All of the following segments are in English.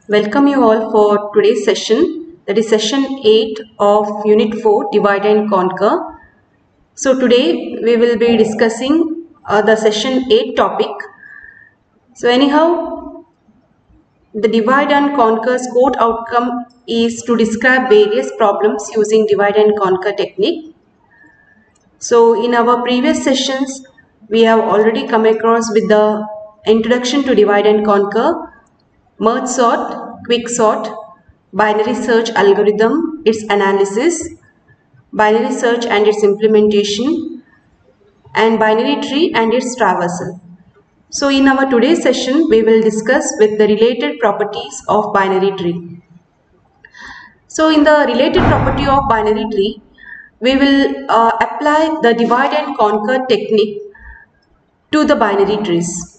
Welcome you all for today's session, that is session 8 of Unit 4, Divide and Conquer. So today we will be discussing the session 8 topic. So anyhow, the Divide and Conquer's quote outcome is to describe various problems using Divide and Conquer technique. So in our previous sessions, we have already come across with the introduction to Divide and Conquer, merge sort, quick sort, binary search algorithm, its analysis, binary search and its implementation, and binary tree and its traversal. So in our today's session, we will discuss with the related properties of binary tree. So in the related property of binary tree, we will apply the divide and conquer technique to the binary trees.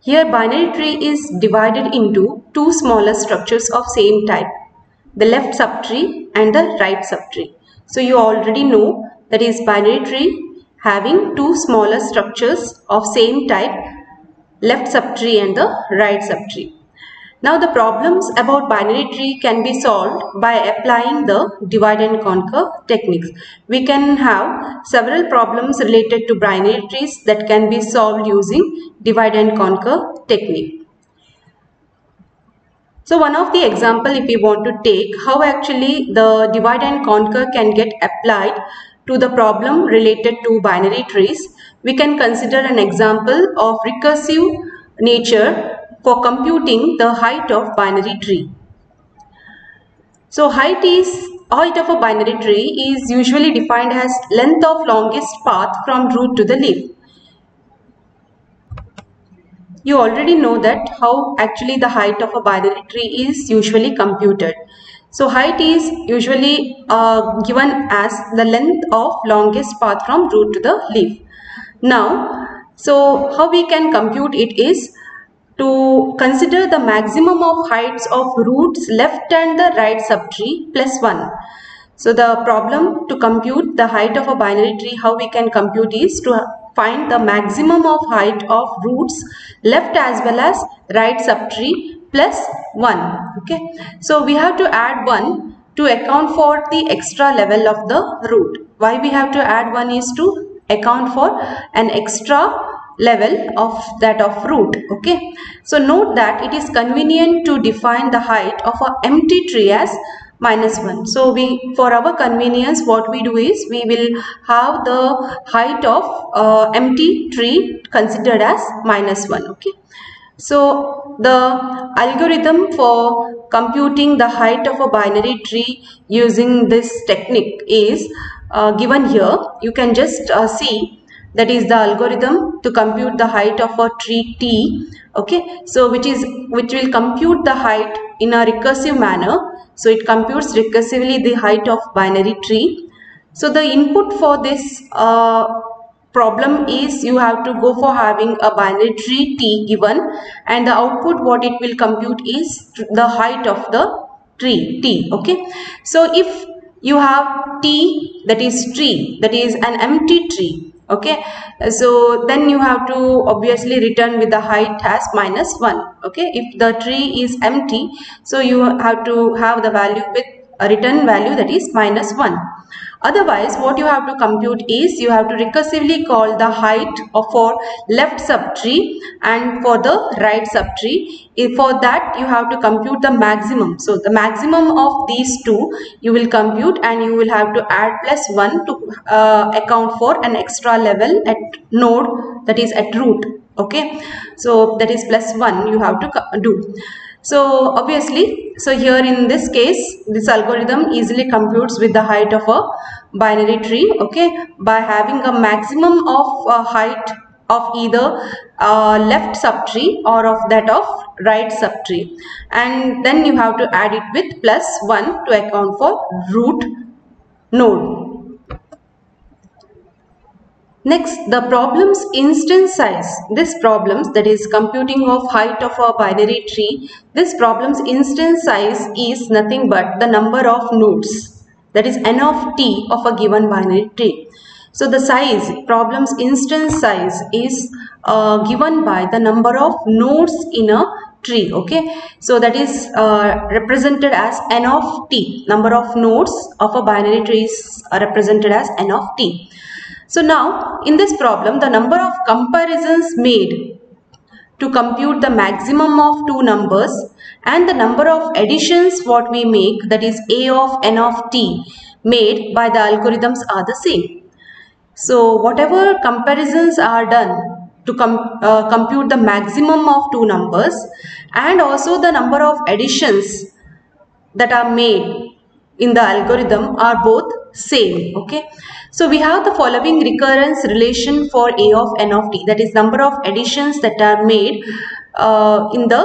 Here binary tree is divided into two smaller structures of same type, the left subtree and the right subtree. So you already know that is binary tree having two smaller structures of same type, left subtree and the right subtree. Now the problems about binary tree can be solved by applying the divide and conquer techniques. We can have several problems related to binary trees that can be solved using divide and conquer technique. So one of the example, if we want to take how actually the divide and conquer can get applied to the problem related to binary trees, we can consider an example of recursive nature for computing the height of binary tree. So height of a binary tree is usually defined as length of longest path from root to the leaf. You already know that how actually the height of a binary tree is usually computed. So height is usually given as the length of longest path from root to the leaf. Now, so how we can compute it is to consider the maximum of heights of roots left and the right subtree plus 1. So the problem to compute the height of a binary tree, how we can compute is to find the maximum of height of roots left as well as right subtree plus 1. Okay. So we have to add 1 to account for the extra level of the root. Why we have to add 1 is to account for an extra level of that of root. Okay. So note that it is convenient to define the height of an empty tree as -1. So for our convenience, what we do is we will have the height of empty tree considered as -1. Okay. So the algorithm for computing the height of a binary tree using this technique is given here. You can just see. That is the algorithm to compute the height of a tree T. Okay, so which will compute the height in a recursive manner. So it computes recursively the height of binary tree. So the input for this problem is you have to go for having a binary tree T given, and the output what it will compute is the height of the tree T. Okay, so if you have T, that is tree, that is an empty tree. Okay, so then you have to obviously return with the height as -1. Okay, if the tree is empty, so you have to have the value with a return value that is -1. Otherwise, what you have to compute is you have to recursively call the height for left subtree and for the right subtree. For that, you have to compute the maximum. So the maximum of these two you will compute, and you will have to add +1 to account for an extra level at node, that is at root. Okay, so that is +1 you have to do. So obviously, so here in this case, this algorithm easily computes with the height of a binary tree. Okay, by having a maximum of height of either left subtree or of that of right subtree, and then you have to add it with +1 to account for root node. Next, the problem's instance size. This problems, that is computing of height of a binary tree, this problem's instance size is nothing but the number of nodes, that is n of t of a given binary tree. So the size, problem's instance size is given by the number of nodes in a tree. Okay, so that is represented as n of t. Number of nodes of a binary tree is represented as n of t. So now in this problem, the number of comparisons made to compute the maximum of two numbers and the number of additions what we make, that is a of n of t, made by the algorithms are the same. So whatever comparisons are done to compute the maximum of two numbers and also the number of additions that are made in the algorithm are both same. Okay, so we have the following recurrence relation for a of n of t, that is number of additions that are made in the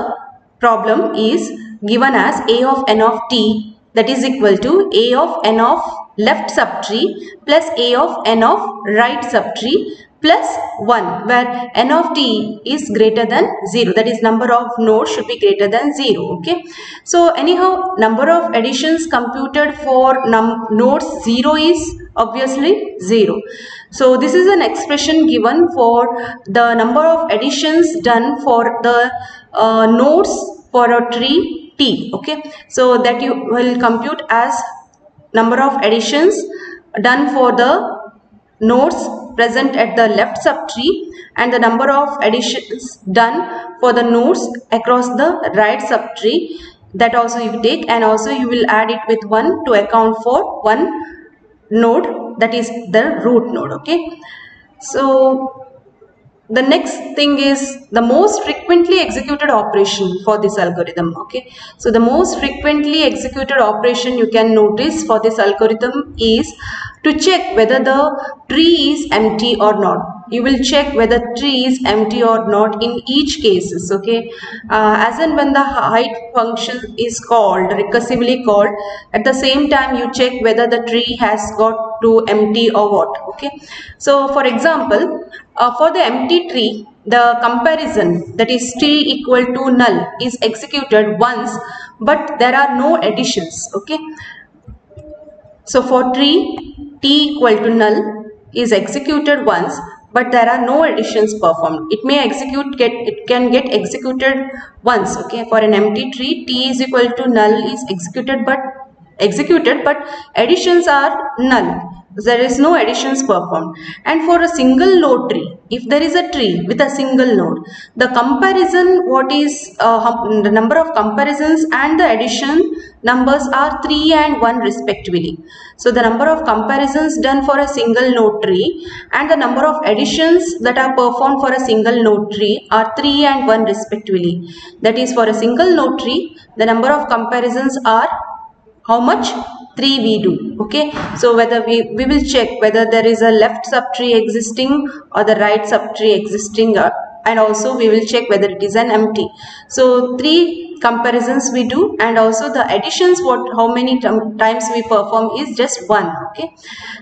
problem is given as a of n of t, that is equal to a of n of left subtree plus a of n of right subtree plus 1, where n of t is greater than 0, that is number of nodes should be greater than 0. Okay, so anyhow number of additions computed for nodes 0 is obviously 0. So this is an expression given for the number of additions done for the nodes for a tree T. Okay, so that you will compute as number of additions done for the nodes present at the left subtree and the number of additions done for the nodes across the right subtree, that also you take, and also you will add it with 1 to account for one node, that is the root node. Okay, so the next thing is the most frequently executed operation for this algorithm. Okay, so the most frequently executed operation you can notice for this algorithm is to check whether the tree is empty or not. You will check whether tree is empty or not in each cases. Okay, as and when the height function is called, recursively called, at the same time you check whether the tree has got to empty or what. Okay, so for example, for the empty tree, the comparison, that is t equal to null, is executed once, but there are no additions. Okay, so for tree, t equal to null is executed once, but there are no additions performed. It may it can get executed once. Okay, for an empty tree, t is equal to null is executed, but additions are null. There is no additions performed. And for a single node tree, if there is a tree with a single node, the comparison, what is the number of comparisons and the addition numbers are 3 and 1 respectively. So the number of comparisons done for a single node tree and the number of additions that are performed for a single node tree are 3 and 1 respectively. That is, for a single node tree, the number of comparisons are how much? 3 we do. Okay, so whether we will check whether there is a left subtree existing or the right subtree existing, and also we will check whether it is an empty. So 3 comparisons we do, and also the additions, how many times we perform is just 1. Okay,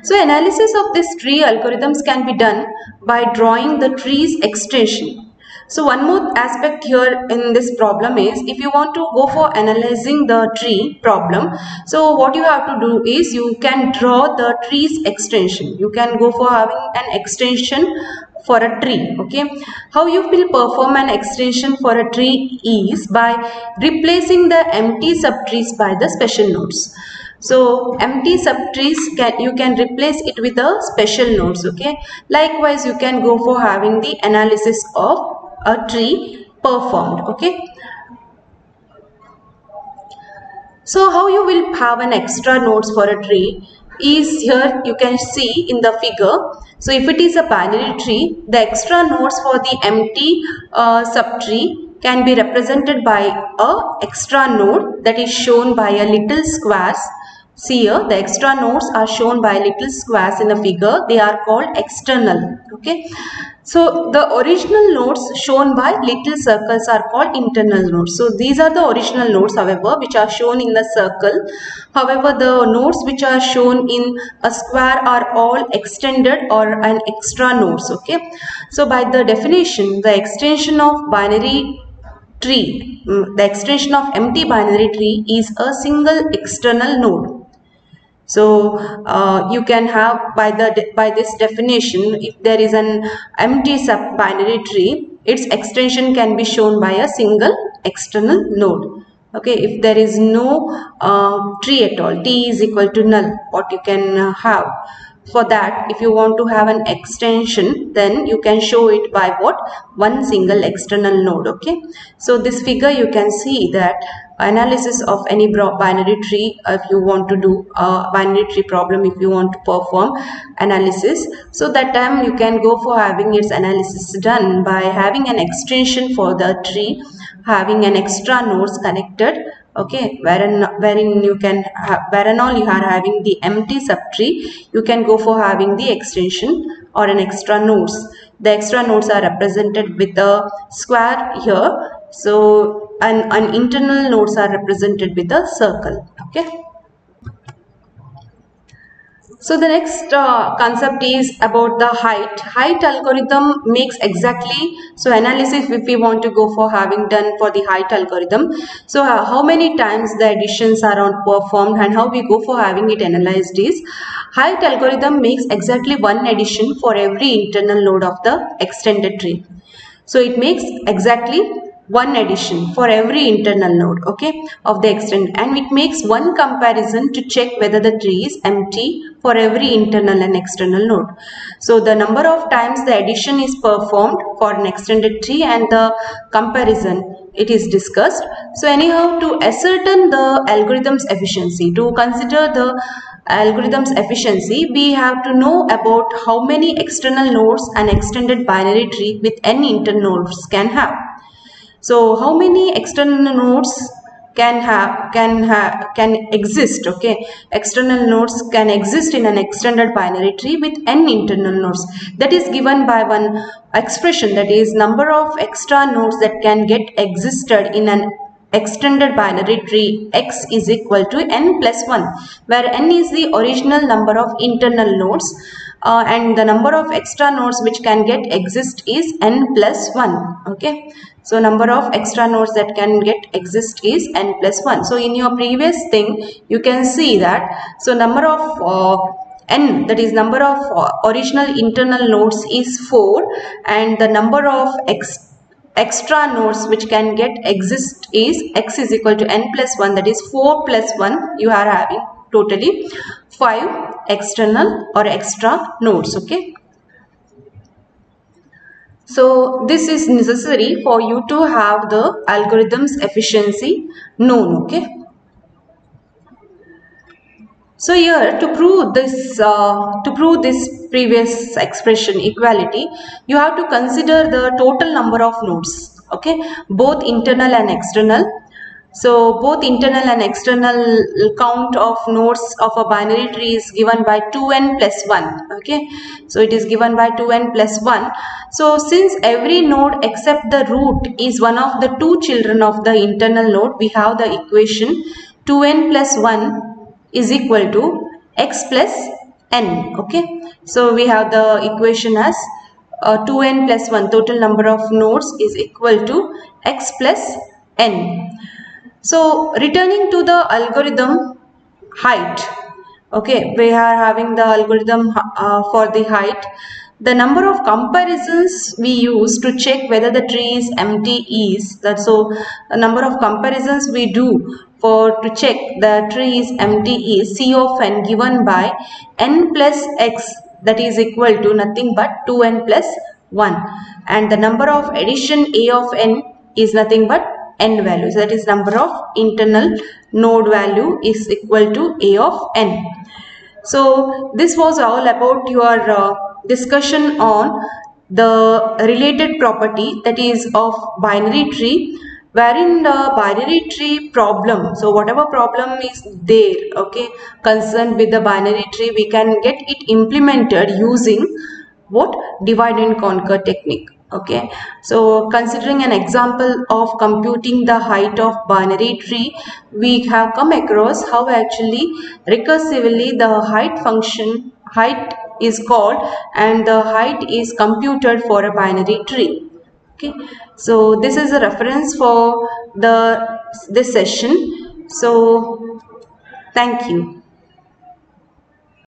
so analysis of this tree algorithms can be done by drawing the tree's extension. So one more aspect here in this problem is, if you want to go for analyzing the tree problem, so what you have to do is you can draw the tree's extension. You can go for having an extension for a tree. Okay, how you will perform an extension for a tree is by replacing the empty subtrees by the special nodes. So empty subtrees you can replace it with the special nodes. Okay, likewise you can go for having the analysis of a tree performed. Okay, so how you will have an extra nodes for a tree is, here you can see in the figure. So if it is a binary tree, the extra nodes for the empty subtree can be represented by a extra node that is shown by a little squares. See here, the extra nodes are shown by little squares in the figure. They are called external. Okay, so the original nodes shown by little circles are called internal nodes. So these are the original nodes, however, which are shown in the circle. However, the nodes which are shown in a square are all extended or an extra nodes. Okay, so by the definition, the extension of binary tree, the extension of empty binary tree is a single external node. So you can have, by this definition, if there is an empty sub binary tree, its extension can be shown by a single external node. Okay, if there is no tree at all, T is equal to null, what you can have. For that, if you want to have an extension, then you can show it by what? One single external node. Okay, so this figure you can see that analysis of any binary tree, if you want to do a binary tree problem, if you want to perform analysis, so that time you can go for having its analysis done by having an extension for the tree, having an extra nodes connected. Okay, wherein you can wherein all you are having the empty subtree, you can go for having the extension or an extra nodes. The extra nodes are represented with a square here, so an internal nodes are represented with a circle. Okay. So the next concept is about the height. Height algorithm makes exactly, so analysis if we want to go for having done for the height algorithm. So how many times the additions are performed and how we go for having it analyzed is, height algorithm makes exactly one addition for every internal node of the extended tree. So it makes exactly one addition for every internal node, okay, of the extended, and it makes one comparison to check whether the tree is empty for every internal and external node. So the number of times the addition is performed for an extended tree and the comparison, it is discussed. So anyhow, to ascertain the algorithm's efficiency, to consider the algorithm's efficiency, we have to know about how many external nodes an extended binary tree with n internal nodes can have. So how many external nodes can exist? Okay, external nodes can exist in an extended binary tree with n internal nodes. That is given by one expression, that is number of extra nodes that can get existed in an extended binary tree x is equal to n plus 1, where n is the original number of internal nodes and the number of extra nodes which can get exist is n plus 1. Okay, so number of extra nodes that can get exist is n plus 1. So in your previous thing you can see that, so number of n, that is number of original internal nodes is 4 and the number of extra nodes which can get exist is x is equal to n plus 1, that is 4 plus 1, you are having totally 5 external or extra nodes. Okay, so this is necessary for you to have the algorithm's efficiency known. Okay, so here to prove this previous expression equality, you have to consider the total number of nodes. Okay, both internal and external. So both internal and external count of nodes of a binary tree is given by 2n plus 1. Okay, so it is given by 2n plus 1. So since every node except the root is one of the two children of the internal node, we have the equation 2n plus 1 is equal to x plus n. Okay, so we have the equation as 2n plus 1, total number of nodes is equal to x plus n. So returning to the algorithm height, okay, we are having the algorithm for the height. The number of comparisons we use to check whether the tree is empty is that, so the number of comparisons we do for to check the tree is empty is C of n given by n plus x, that is equal to nothing but 2n plus 1, and the number of addition A of n is nothing but n values, that is number of internal node value is equal to A of n. So this was all about your discussion on the related property, that is of binary tree, wherein the binary tree problem, so whatever problem is there, okay, concerned with the binary tree, we can get it implemented using what? Divide and conquer technique. Okay, so considering an example of computing the height of binary tree, we have come across how actually recursively the height function height is called and the height is computed for a binary tree. Okay, so this is a reference for this session. So thank you.